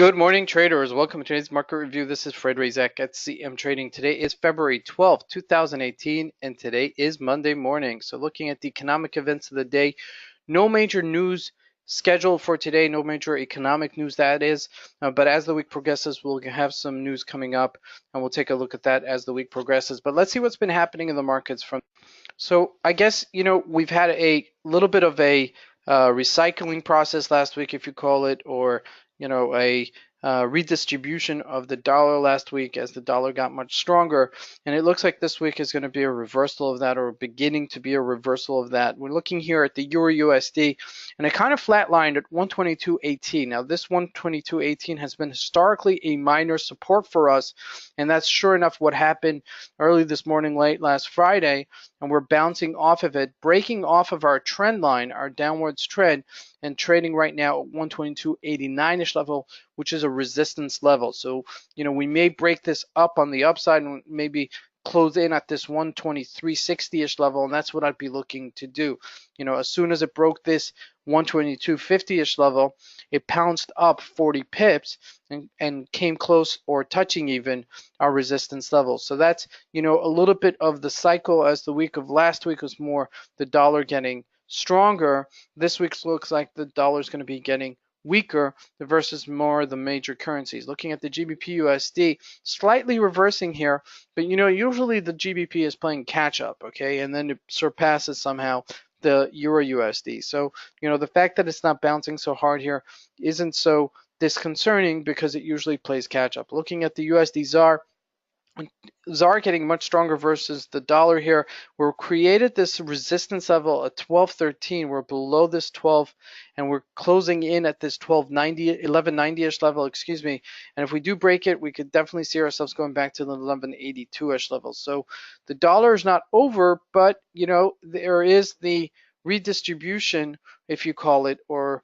Good morning, traders. Welcome to today's market review. This is Razak at CMTrading. Today is February 12th, 2018, and today is Monday morning. So looking at the economic events of the day, no major news scheduled for today, no major economic news that is, but as the week progresses, we'll have some news coming up, and we'll take a look at that as the week progresses. But let's see what's been happening in the markets from. So I guess, we've had a little bit of a recycling process last week, if you call it, or a redistribution of the dollar last week as the dollar got much stronger. And it looks like this week is going to be a reversal of that, or beginning to be a reversal of that. We're looking here at the Euro USD, and it kind of flatlined at 122.18. Now this 122.18 has been historically a minor support for us, and that's sure enough what happened early this morning, late last Friday, and we're bouncing off of it, breaking off of our trend line, our downwards trend, and trading right now at 122.89-ish level, which is a resistance level. So, we may break this up on the upside and maybe close in at this 123.60-ish level, and that's what I'd be looking to do. As soon as it broke this 122.50-ish level, it pounced up 40 pips and came close or touching even our resistance level. So that's, a little bit of the cycle, as the week of last week was more the dollar getting stronger. This week looks like the dollar is going to be getting weaker versus more of the major currencies. Looking at the GBP USD, slightly reversing here, but usually the GBP is playing catch up, okay, and then it surpasses somehow the Euro USD. So the fact that it's not bouncing so hard here isn't so disconcerting, because it usually plays catch up. Looking at the USD ZAR getting much stronger versus the dollar here. We're created this resistance level at 12.13. We're below this 12, and we're closing in at this 1190-ish level, excuse me. And if we do break it, we could definitely see ourselves going back to the 1182-ish level. So the dollar is not over, but there is the redistribution, if you call it, or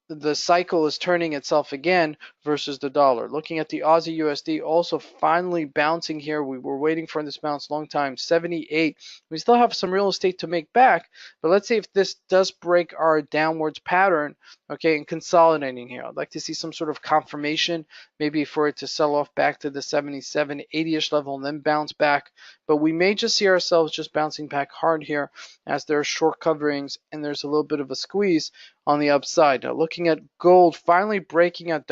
the cycle is turning itself again versus the dollar. Looking at the Aussie USD, also finally bouncing here. We were waiting for this bounce long time, 78. We still have some real estate to make back, but let's see if this does break our downwards pattern, okay, and consolidating here. I'd like to see some sort of confirmation, maybe for it to sell off back to the 77, 80-ish level and then bounce back. But we may just see ourselves just bouncing back hard here, as there are short coverings and there's a little bit of a squeeze on the upside. Now looking at gold, finally breaking a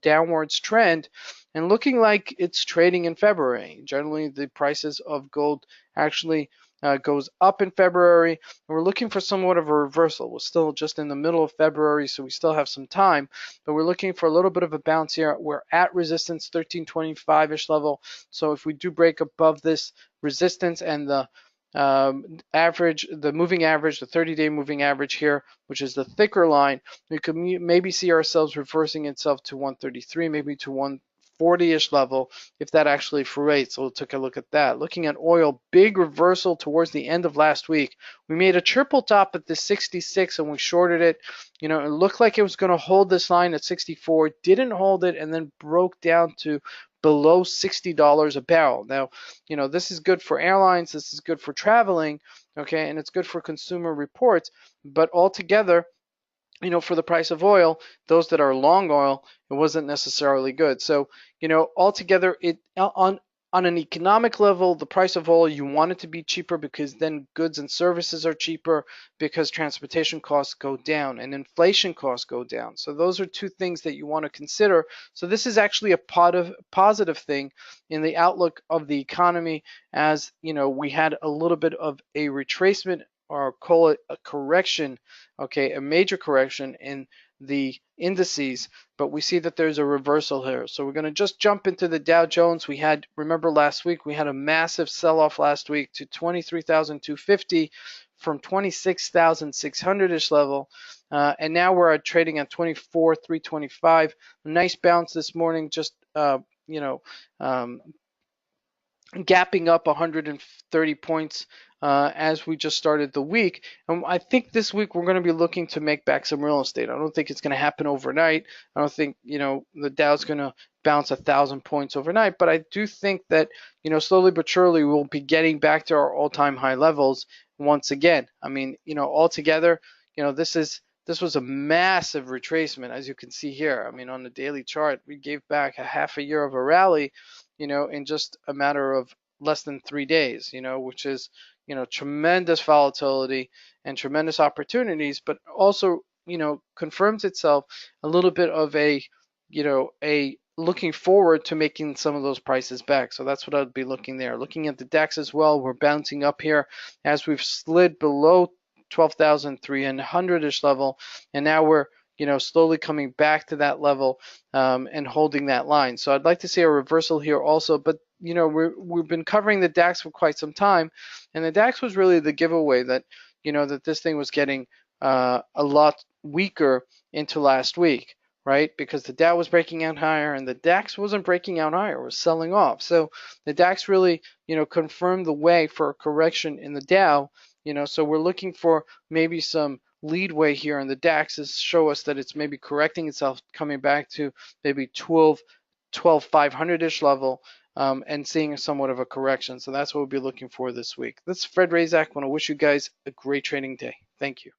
downwards trend and looking like it's trading in February. Generally, the prices of gold actually goes up in February. We're looking for somewhat of a reversal. We're still just in the middle of February, so we still have some time, but we're looking for a little bit of a bounce here. We're at resistance 1325-ish level, so if we do break above this resistance and the average, the moving average, the 30-day moving average here, which is the thicker line, we could maybe see ourselves reversing itself to 133, maybe to 140-ish level, if that actually forays. So we'll take a look at that. Looking at oil, big reversal towards the end of last week. We made a triple top at the 66 and we shorted it. It looked like it was going to hold this line at 64, didn't hold it, and then broke down to below $60 a barrel. Now, this is good for airlines, this is good for traveling, okay, and it's good for consumer reports, but altogether, for the price of oil, those that are long oil, it wasn't necessarily good. So, altogether, on an economic level, the price of oil, you want it to be cheaper, because then goods and services are cheaper, because transportation costs go down and inflation costs go down. So those are two things that you want to consider. So this is actually a positive thing in the outlook of the economy, as we had a little bit of a retracement, or call it a correction, okay, a major correction in the indices, but we see that there's a reversal here. So we're going to just jump into the Dow Jones. Remember last week, we had a massive sell-off last week to 23,250 from 26,600-ish level, and now we're trading at 24,325. A nice bounce this morning, just gapping up 130 points as we just started the week. And I think this week we're going to be looking to make back some real estate. I don't think it's going to happen overnight. I don't think the Dow's going to bounce 1,000 points overnight, but I do think that slowly but surely we'll be getting back to our all-time high levels once again. I mean, altogether, this is this was a massive retracement, as you can see here. I mean, on the daily chart, we gave back a half a year of a rally, in just a matter of less than 3 days, which is, tremendous volatility and tremendous opportunities, but also, confirms itself a little bit of a looking forward to making some of those prices back. So that's what I'd be looking there. Looking at the DAX as well, we're bouncing up here as we've slid below 12,300-ish level, and now we're slowly coming back to that level and holding that line. So I'd like to see a reversal here also, but we've been covering the DAX for quite some time, and the DAX was really the giveaway that that this thing was getting a lot weaker into last week, right? Because the Dow was breaking out higher and the DAX wasn't breaking out higher, it was selling off. So the DAX really confirmed the way for a correction in the Dow. So we're looking for maybe some leadway here in the DAX to show us that it's maybe correcting itself, coming back to maybe 12,500-ish level, and seeing somewhat of a correction. So that's what we'll be looking for this week. This is Fred Razak. I want to wish you guys a great trading day. Thank you.